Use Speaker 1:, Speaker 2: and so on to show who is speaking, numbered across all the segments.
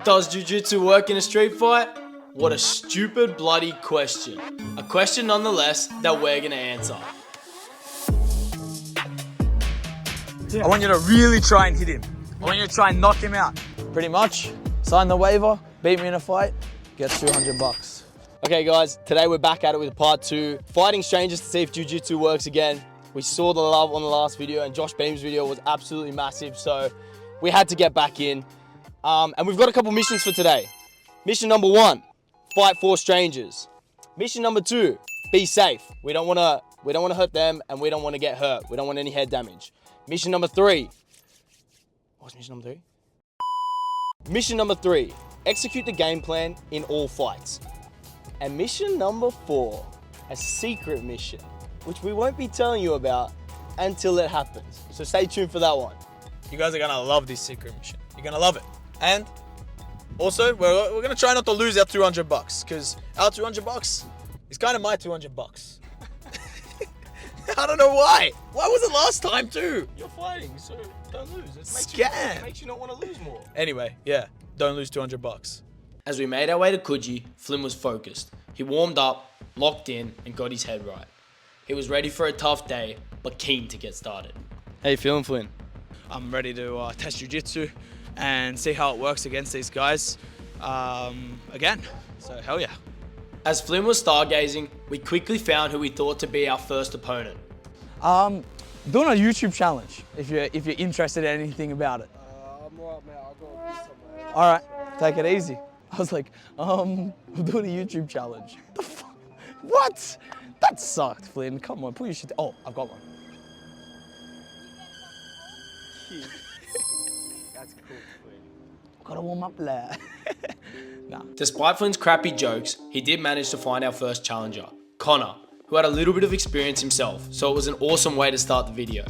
Speaker 1: Does jiu-jitsu work in a street fight? What a stupid bloody question. A question nonetheless that we're gonna answer.
Speaker 2: I want you to really try and hit him. I want you to try and knock him out.
Speaker 3: Pretty much, sign the waiver, beat me in a fight, get $200.
Speaker 1: Okay guys, today we're back at it with part 2. Fighting strangers to see if jiu-jitsu works again. We saw the love on the last video and Josh Beam's video was absolutely massive, so we had to get back in. And we've got a couple missions for today. Mission number 1, fight 4 strangers. Mission number 2, be safe. We don't wanna hurt them and we don't wanna get hurt. We don't want any head damage. Mission number 3. What's mission number 3? Mission number 3, execute the game plan in all fights. And mission number 4, a secret mission, which we won't be telling you about until it happens. So stay tuned for that one.
Speaker 2: You guys are gonna love this secret mission. You're gonna love it. And also, we're gonna try not to lose our $200 because our $200 is kind of my $200. I don't know why. Why was it last time too?
Speaker 1: You're fighting, so don't lose.
Speaker 2: Scam.
Speaker 1: It makes you not want to lose more.
Speaker 2: Anyway, yeah, don't lose $200.
Speaker 1: As we made our way to Coogee, Flynn was focused. He warmed up, locked in, and got his head right. He was ready for a tough day, but keen to get started. How you feeling, Flynn?
Speaker 2: I'm ready to test jiu-jitsu and see how it works against these guys again. So hell yeah.
Speaker 1: As Flynn was stargazing, we quickly found who we thought to be our first opponent.
Speaker 3: Doing a YouTube challenge, if you're interested in anything about it.
Speaker 4: I'm alright, mate. I'll go with this somewhere.
Speaker 3: All right, take it easy. I was like, I'm doing a YouTube challenge. The fuck? What? That sucked, Flynn. Come on, put your shit. Oh, I've got one.
Speaker 4: That's cool, Flynn.
Speaker 3: Gotta warm up there. Nah.
Speaker 1: Despite Flynn's crappy jokes, he did manage to find our first challenger, Connor, who had a little bit of experience himself, so it was an awesome way to start the video.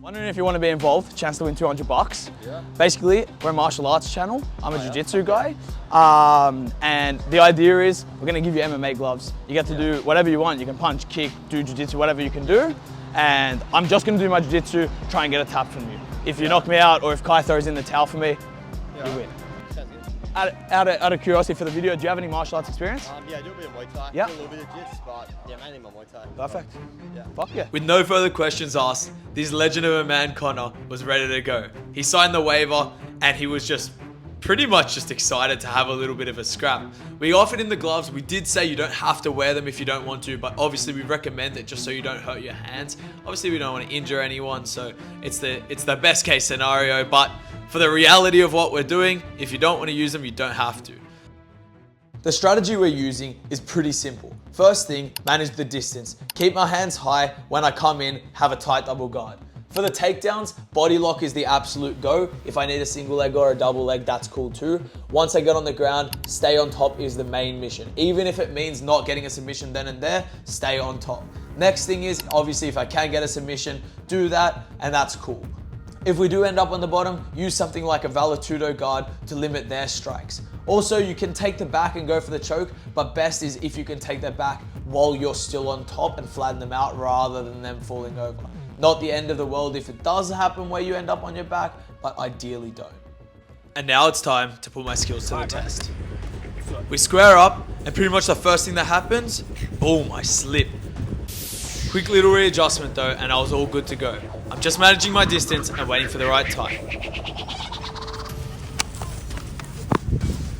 Speaker 3: Wondering if you want to be involved, chance to win $200.
Speaker 4: Yeah.
Speaker 3: Basically, we're a martial arts channel. I'm a jiu-jitsu guy. And the idea is we're gonna give you MMA gloves. You get to do whatever you want. You can punch, kick, do jiu-jitsu, whatever you can do. And I'm just gonna do my jiu-jitsu, try and get a tap from you. If you knock me out or if Kai throws in the towel for me, you win.
Speaker 4: Sounds good.
Speaker 3: Out of curiosity for the video, do you have any martial arts experience?
Speaker 4: Yeah, I do a bit of Muay Thai.
Speaker 3: Yeah.
Speaker 4: Do a little bit of jits, but yeah, mainly my Muay Thai.
Speaker 3: Perfect.
Speaker 4: Yeah.
Speaker 3: Fuck yeah.
Speaker 2: With no further questions asked, this legend of a man, Connor, was ready to go. He signed the waiver and he was just pretty much just excited to have a little bit of a scrap. We offered him the gloves. We did say you don't have to wear them if you don't want to, but obviously we recommend it just so you don't hurt your hands. Obviously we don't want to injure anyone, so it's the best case scenario, but for the reality of what we're doing, if you don't want to use them, you don't have to. The strategy we're using is pretty simple. First thing, manage the distance. Keep my hands high. When I come in, have a tight double guard. For the takedowns, body lock is the absolute go. If I need a single leg or a double leg, that's cool too. Once I get on the ground, stay on top is the main mission. Even if it means not getting a submission then and there, stay on top. Next thing is, obviously, if I can get a submission, do that, and that's cool. If we do end up on the bottom, use something like a Valetudo guard to limit their strikes. Also, you can take the back and go for the choke, but best is if you can take the back while you're still on top and flatten them out rather than them falling over. Not the end of the world if it does happen where you end up on your back, but ideally don't. And now it's time to put my skills to the test. We square up, and pretty much the first thing that happens, boom, I slip. Quick little readjustment though, and I was all good to go. I'm just managing my distance and waiting for the right time.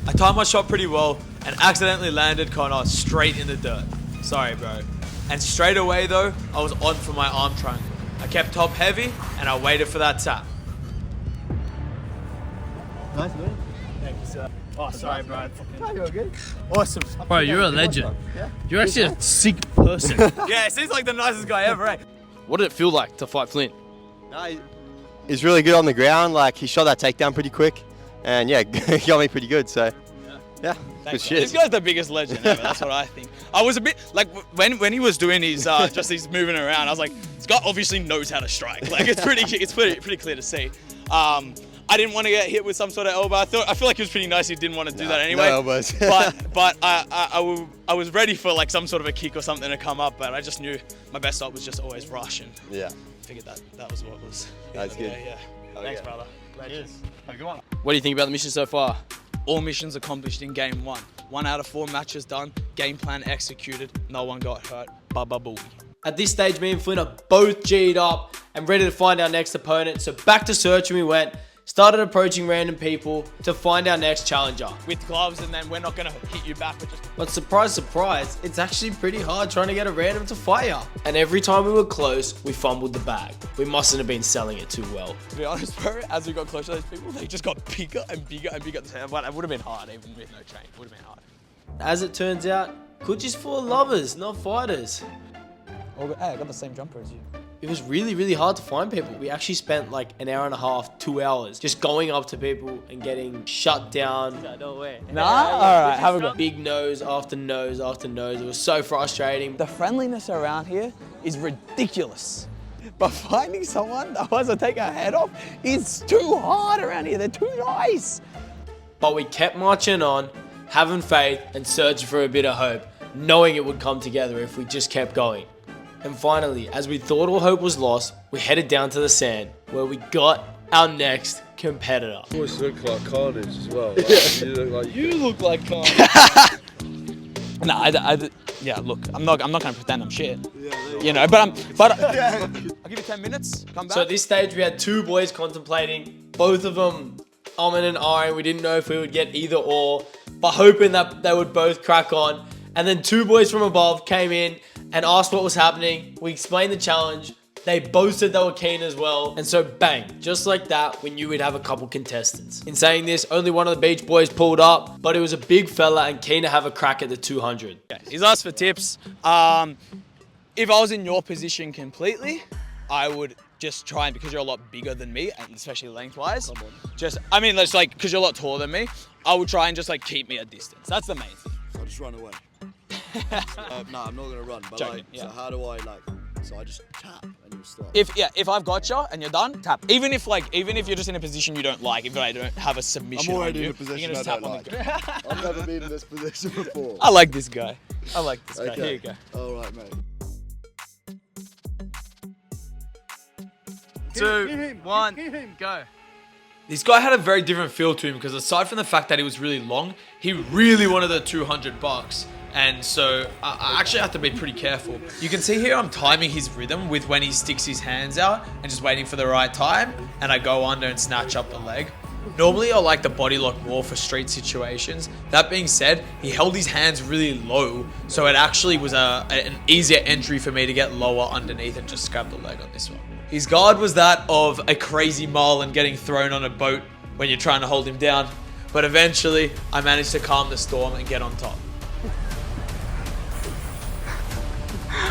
Speaker 2: I timed my shot pretty well and accidentally landed Connor straight in the dirt. Sorry, bro. And straight away though, I was on for my arm triangle. I kept top heavy and I waited for that tap.
Speaker 4: Nice, mate.
Speaker 5: Thank you, sir. Oh, sorry, bro.
Speaker 4: No, you're good.
Speaker 5: Awesome. Bro, you're a legend. You're actually a sick person.
Speaker 2: Yeah, it seems like the nicest guy ever, eh?
Speaker 1: What did it feel like to fight Flynn?
Speaker 4: No, he's really good on the ground. Like, he shot that takedown pretty quick. And yeah, he got me pretty good, so yeah. Good shit.
Speaker 2: This guy's the biggest legend ever, that's what I think. I was a bit, like, when he was doing his, just these moving around, I was like, this guy obviously knows how to strike. Like, it's pretty clear to see. I didn't want to get hit with some sort of elbow. I feel like it was pretty nice he didn't want to do that anyway.
Speaker 4: No elbows.
Speaker 2: but I was ready for like some sort of a kick or something to come up, but I just knew my best shot was just always rush, and
Speaker 4: Yeah.
Speaker 2: figured that was what was.
Speaker 4: That's good.
Speaker 2: Yeah. Thanks, brother.
Speaker 5: Cheers. Have a good one.
Speaker 1: What do you think about the mission so far?
Speaker 3: All missions accomplished in game 1. 1 out of 4 matches done. Game plan executed. No one got hurt. Baba booey.
Speaker 1: At this stage, me and Flynn are both G'd up and ready to find our next opponent. So back to searching we went. Started approaching random people to find our next challenger.
Speaker 3: With gloves, and then we're not gonna hit you back.
Speaker 1: But surprise, surprise, it's actually pretty hard trying to get a random to fight you. And every time we were close, we fumbled the bag. We mustn't have been selling it too well.
Speaker 3: To be honest, bro, as we got closer to those people, they just got bigger and bigger and bigger. But it would have been hard, even with no chain. It would have been hard.
Speaker 1: As it turns out, Coogie's for lovers, not fighters.
Speaker 3: Oh, hey, I got the same jumper as you.
Speaker 1: It was really, really hard to find people. We actually spent like an hour and a half, 2 hours just going up to people and getting shut down. No way.
Speaker 3: Nah? Alright, have a go.
Speaker 1: Big nose after nose after nose. It was so frustrating.
Speaker 3: The friendliness around here is ridiculous. But finding someone that wants to take a head off is too hard around here. They're too nice.
Speaker 1: But we kept marching on, having faith and searching for a bit of hope, knowing it would come together if we just kept going. And finally, as we thought all hope was lost, we headed down to the sand, where we got our next competitor.
Speaker 6: You always look like Carnage as well. Like,
Speaker 1: You look like Carnage.
Speaker 3: Nah, yeah, look, I'm not gonna pretend I'm shit. You know, but I'll give you 10 minutes, come back.
Speaker 1: So at this stage, we had 2 boys contemplating, both of them and ahhing. We didn't know if we would get either or, but hoping that they would both crack on. And then 2 boys from above came in and asked what was happening. We explained the challenge. They both said they were keen as well. And so bang, just like that, we knew we'd have a couple contestants. In saying this, only one of the beach boys pulled up, but it was a big fella and keen to have a crack at the 200.
Speaker 3: Yeah, he's asked for tips. If I was in your position completely, I would just try, and because you're a lot bigger than me, and especially lengthwise, because you're a lot taller than me, I would try and just like keep me at distance. That's the main thing.
Speaker 6: I'll just run away. No, I'm not gonna run. But
Speaker 3: Joking,
Speaker 6: like,
Speaker 3: yeah.
Speaker 6: so how do I like? So I just tap and you start.
Speaker 3: If I've got you and you're done, tap. Even if you're just in a position you don't like, if I don't have a submission,
Speaker 6: I'm already
Speaker 3: on you,
Speaker 6: in a position
Speaker 3: you're gonna
Speaker 6: I
Speaker 3: just
Speaker 6: don't
Speaker 3: tap
Speaker 6: like. I've never been in this position before.
Speaker 3: I like this guy. I like this guy.
Speaker 6: Okay.
Speaker 3: Here you go.
Speaker 6: All right, mate.
Speaker 3: 2, 1, go.
Speaker 2: This guy had a very different feel to him because aside from the fact that he was really long, he really wanted the $200. And so I actually have to be pretty careful. You can see here I'm timing his rhythm with when he sticks his hands out and just waiting for the right time. And I go under and snatch up the leg. Normally I like the body lock more for street situations. That being said, he held his hands really low. So it actually was an easier entry for me to get lower underneath and just grab the leg on this one. His guard was that of a crazy Marlin getting thrown on a boat when you're trying to hold him down. But eventually I managed to calm the storm and get on top.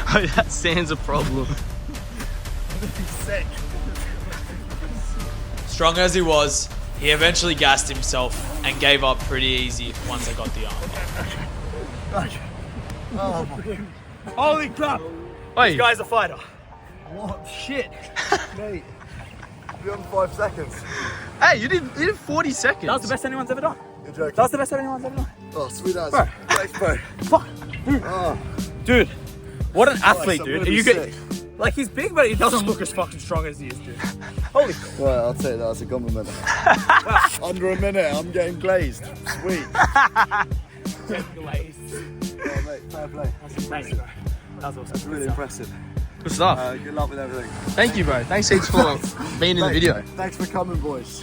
Speaker 5: Oh, that sand's a problem.
Speaker 2: Strong as he was, he eventually gassed himself and gave up pretty easy once I got the arm.
Speaker 7: Holy crap!
Speaker 5: Oi,
Speaker 7: This guy's a fighter.
Speaker 6: What shit, mate? Beyond 5 seconds.
Speaker 5: hey, you did 40 seconds.
Speaker 7: That's the best anyone's ever done.
Speaker 6: You're joking.
Speaker 7: That's the best anyone's ever done.
Speaker 6: Oh, sweet as. Thanks, bro.
Speaker 7: Fuck, dude.
Speaker 6: Oh,
Speaker 7: Dude, what an athlete,
Speaker 6: I'm
Speaker 7: dude.
Speaker 6: gonna be
Speaker 7: You
Speaker 6: sick.
Speaker 7: like he's big, but he doesn't look as fucking strong as he is, dude. Holy crap.
Speaker 6: Right, I'll take that as a compliment. Under a minute, I'm getting glazed. Sweet.
Speaker 7: Glazed.
Speaker 6: Oh, mate, fair play.
Speaker 7: Thanks, bro. That was awesome.
Speaker 6: That's really impressive.
Speaker 5: Good stuff.
Speaker 6: Good luck with everything.
Speaker 5: Thank you, bro. Thanks heaps for being in the video.
Speaker 6: Thanks for coming, boys.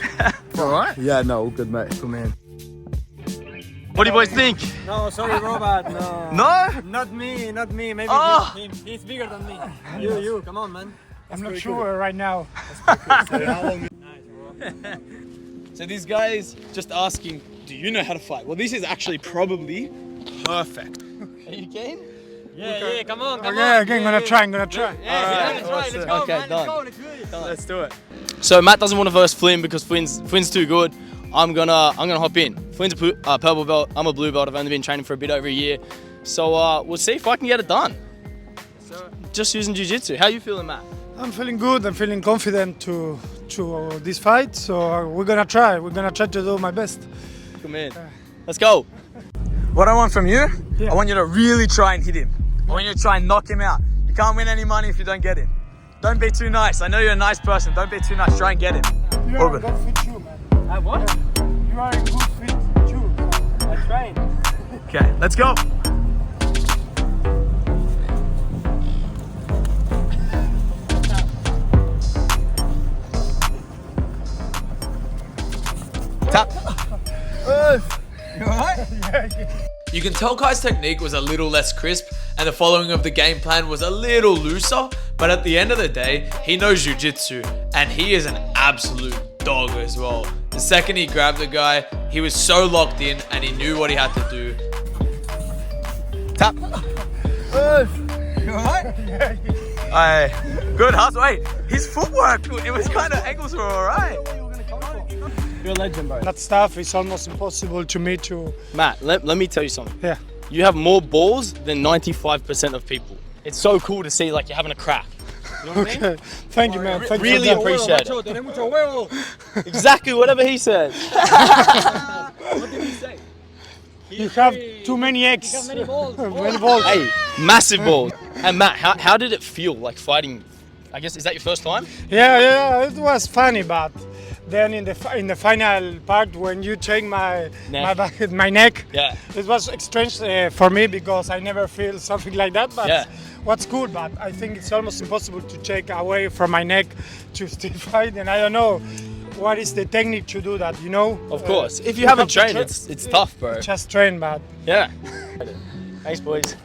Speaker 5: All right.
Speaker 6: Yeah, no, all good, mate. Good man.
Speaker 5: What do you boys think?
Speaker 7: No, sorry, Robert. No.
Speaker 5: No?
Speaker 7: Not me. Maybe him. He's bigger than me. You. Come on, man.
Speaker 8: I'm not sure right now.
Speaker 6: So how long?
Speaker 3: So this guy is just asking, do you know how to fight? Well, this is actually probably perfect. Are you keen?
Speaker 7: Yeah, come on.
Speaker 8: Okay, again, gonna try.
Speaker 7: Let's go,
Speaker 1: Okay,
Speaker 7: man.
Speaker 1: done.
Speaker 7: Let's go.
Speaker 3: Let's do it.
Speaker 1: So Matt doesn't want to verse Flynn because Flynn's too good. I'm gonna hop in. Flynn's a purple belt. I'm a blue belt. I've only been training for a bit over a year, so we'll see if I can get it done. Just using jiu-jitsu. How you feeling, Matt?
Speaker 8: I'm feeling good. I'm feeling confident to this fight. So we're gonna try. We're gonna try to do my best.
Speaker 1: Come in. Let's go.
Speaker 3: What I want from you,
Speaker 8: Yeah.
Speaker 3: I want you to really try and hit him. I want you to try and knock him out. You can't win any money if you don't get him. Don't be too nice. I know you're a nice person. Don't be too nice. Try and get him.
Speaker 8: You
Speaker 3: All
Speaker 8: are a
Speaker 3: good.
Speaker 8: good fit shoe, man.
Speaker 7: What?
Speaker 8: You are a good fit shoe.
Speaker 3: Okay, let's go.
Speaker 1: Tap.
Speaker 2: You can tell Kai's technique was a little less crisp and the following of the game plan was a little looser, but at the end of the day, he knows jiu-jitsu and he is an absolute dog as well. The second he grabbed the guy, he was so locked in and he knew what he had to do.
Speaker 1: Tap.
Speaker 3: Good hustle. Wait, his footwork, it was kind of, ankles were alright.
Speaker 1: You're a legend, bro.
Speaker 8: That stuff is almost impossible to me to.
Speaker 1: Matt, let me tell you something.
Speaker 8: Yeah.
Speaker 1: You have more balls than 95% of people. It's so cool to see like you're having a crack. You know what I mean?
Speaker 8: Thank you, man. Thank
Speaker 1: Really
Speaker 8: you.
Speaker 1: appreciate it. Exactly, whatever he said.
Speaker 7: What did he say?
Speaker 8: You have too many eggs.
Speaker 7: You have many balls.
Speaker 8: Many balls.
Speaker 1: Hey, massive balls. And Matt, how did it feel like fighting? I guess, is that your first time?
Speaker 8: Yeah, it was funny, but then in the final part when you take my neck,
Speaker 1: Yeah.
Speaker 8: it was strange for me because I never feel something like that. But
Speaker 1: Yeah.
Speaker 8: what's cool, but I think it's almost impossible to take away from my neck to still fight, and I don't know what is the technique to do that. You know?
Speaker 1: Of course. If you haven't
Speaker 8: have to
Speaker 1: trained, it's tough, bro.
Speaker 8: Just train, but
Speaker 1: Yeah. Thanks, boys.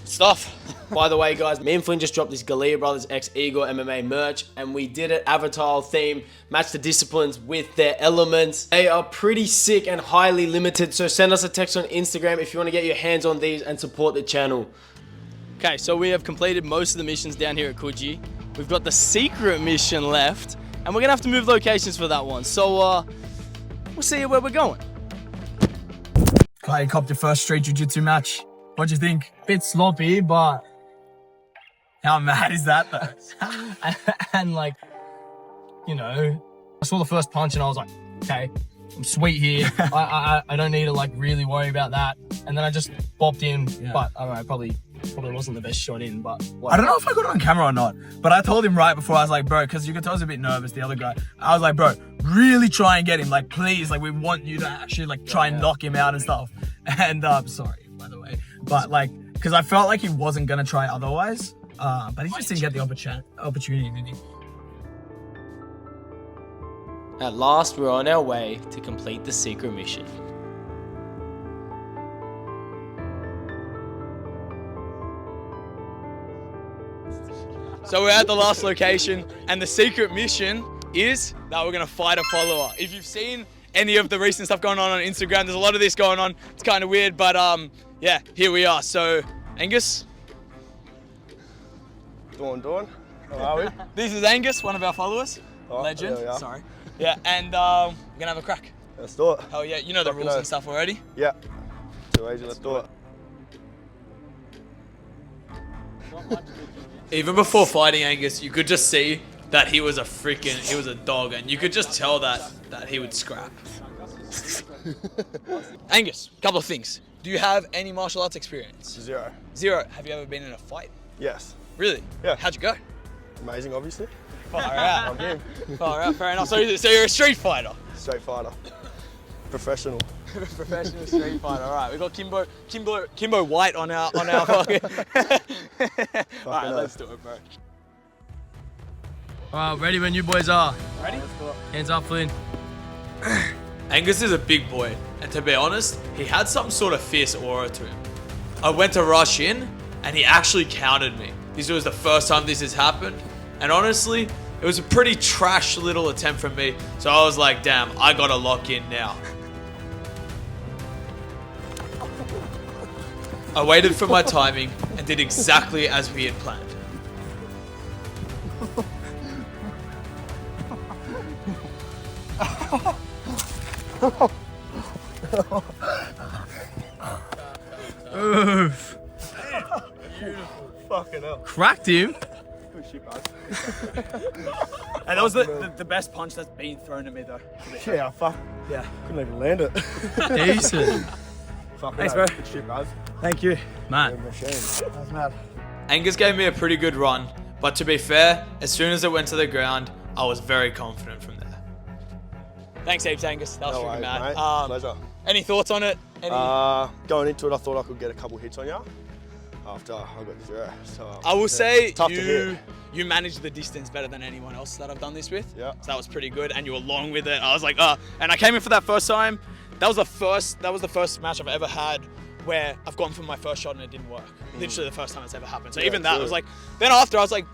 Speaker 1: Stuff. By the way, guys, me and Flynn just dropped this Galea Brothers X Igor MMA merch, and we did it Avatar theme, match the disciplines with their elements. They are pretty sick and highly limited, so send us a text on Instagram if you want to get your hands on these and support the channel. Okay, so we have completed most of the missions down here at Coogee. We've got the secret mission left, and we're gonna have to move locations for that one. So, we'll see where we're going.
Speaker 3: Kai, you copped your first street jiu-jitsu match. What'd you think?
Speaker 5: Bit sloppy, but
Speaker 3: How mad is that though?
Speaker 5: and like, you know, I saw the first punch and I was like, okay, I'm sweet here. I don't need to like really worry about that. And then I just bopped in, but I don't know, probably wasn't the best shot in, but
Speaker 3: I don't know if I got it on camera or not, but I told him right before, I was like, bro, because you could tell I was a bit nervous, the other guy. I was like, bro, really try and get him, like, please, like, we want you to actually, like, try and knock him out and stuff. And, sorry, by the way, but, like, because I felt like he wasn't going to try otherwise, but he just didn't get the opportunity, did he?
Speaker 1: At last, we're on our way to complete the secret mission.
Speaker 3: So we're at the last location, and the secret mission is that we're gonna fight a follower. If you've seen any of the recent stuff going on Instagram, there's a lot of this going on. It's kind of weird, but yeah, here we are. So, Angus.
Speaker 4: Dawn. How are we?
Speaker 3: This is Angus, one of our followers.
Speaker 4: Oh,
Speaker 3: Legend,
Speaker 4: there we are.
Speaker 3: sorry. Yeah, and we're gonna have a crack.
Speaker 4: Let's do it.
Speaker 3: Hell yeah, you know the rules and stuff already.
Speaker 4: Yeah. Too easy, let's do it.
Speaker 2: Even before fighting Angus, you could just see that he was a dog, and you could just tell that he would scrap.
Speaker 3: Angus, couple of things. Do you have any martial arts experience?
Speaker 4: Zero.
Speaker 3: Zero. Have you ever been in a fight?
Speaker 4: Yes.
Speaker 3: Really?
Speaker 4: Yeah.
Speaker 3: How'd you go?
Speaker 4: Amazing, obviously.
Speaker 3: Far out.
Speaker 4: I'm game.
Speaker 3: Far out, fair enough. So you're a street fighter?
Speaker 4: Straight fighter. Professional.
Speaker 3: Professional street fighter. All right, we got Kimbo White on our fucking. All right, let's do it, bro.
Speaker 5: alright, ready when you boys are. Ready? Hands up, Flynn.
Speaker 2: Angus is a big boy, and to be honest, he had some sort of fierce aura to him. I went to rush in, and he actually countered me. This was the first time this has happened, and honestly, it was a pretty trash little attempt from me, so I was like, damn, I gotta lock in now. I waited for my timing and did exactly as we had planned.
Speaker 5: Oof.
Speaker 4: Fucking hell.
Speaker 5: Cracked him.
Speaker 3: And that was the best punch that's been thrown at me, though.
Speaker 4: Yeah, fuck.
Speaker 3: Yeah.
Speaker 4: Couldn't even land it.
Speaker 5: Decent.
Speaker 4: Thanks,
Speaker 3: bro.
Speaker 4: Good shit, guys.
Speaker 3: Thank you.
Speaker 5: Matt.
Speaker 4: Machine. That's mad.
Speaker 2: Angus gave me a pretty good run, but to be fair, as soon as it went to the ground, I was very confident from there.
Speaker 3: Thanks heaps, Angus. That was
Speaker 4: No
Speaker 3: freaking
Speaker 4: worries,
Speaker 3: mad.
Speaker 4: mate. Pleasure.
Speaker 3: Any thoughts on it?
Speaker 6: Going into it, I thought I could get a couple hits on you. After I got 0. So
Speaker 3: I will say
Speaker 6: tough to hit.
Speaker 3: you managed the distance better than anyone else that I've done this with.
Speaker 6: Yeah.
Speaker 3: So that was pretty good, and you were long with it. I was like, oh, and I came in for that first time. That was the first match I've ever had where I've gone for my first shot and it didn't work. Literally the first time it's ever happened. So even that, I was like, then after I was like,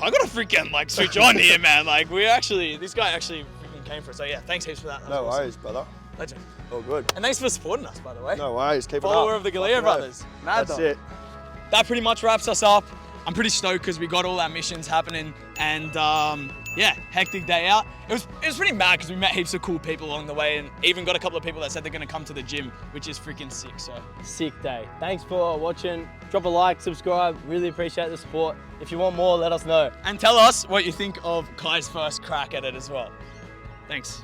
Speaker 3: I gotta freaking like switch on here, man. Like this guy actually freaking came for it. So yeah, thanks heaps for that.
Speaker 6: No worries, brother.
Speaker 3: Legend.
Speaker 6: All good.
Speaker 3: And thanks for supporting us, by the way.
Speaker 6: No worries. Keep it up.
Speaker 3: Follower of the Galea brothers. Mad
Speaker 6: That's
Speaker 3: dog.
Speaker 6: it.
Speaker 3: That pretty much wraps us up. I'm pretty stoked because we got all our missions happening, and yeah, hectic day out. It was pretty mad because we met heaps of cool people along the way, and even got a couple of people that said they're gonna come to the gym, which is freaking sick. So
Speaker 1: Sick day. Thanks for watching. Drop a like, subscribe. Really appreciate the support. If you want more, let us know.
Speaker 3: and tell us what you think of Kai's first crack at it as well. Thanks.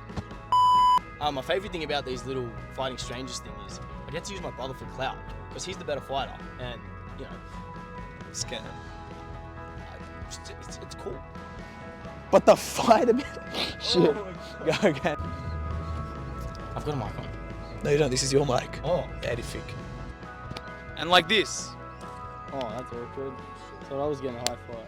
Speaker 1: My favorite thing about these little fighting strangers thing is I get to use my brother for clout because he's the better fighter, and you know,
Speaker 3: Scared.
Speaker 1: it's cool.
Speaker 3: But the fight a bit. Shit. Go again.
Speaker 1: I've got a mic on.
Speaker 3: No, you don't. This is your mic.
Speaker 1: Oh.
Speaker 3: Edific. And like this.
Speaker 1: Oh, that's awkward. So I was getting a high five.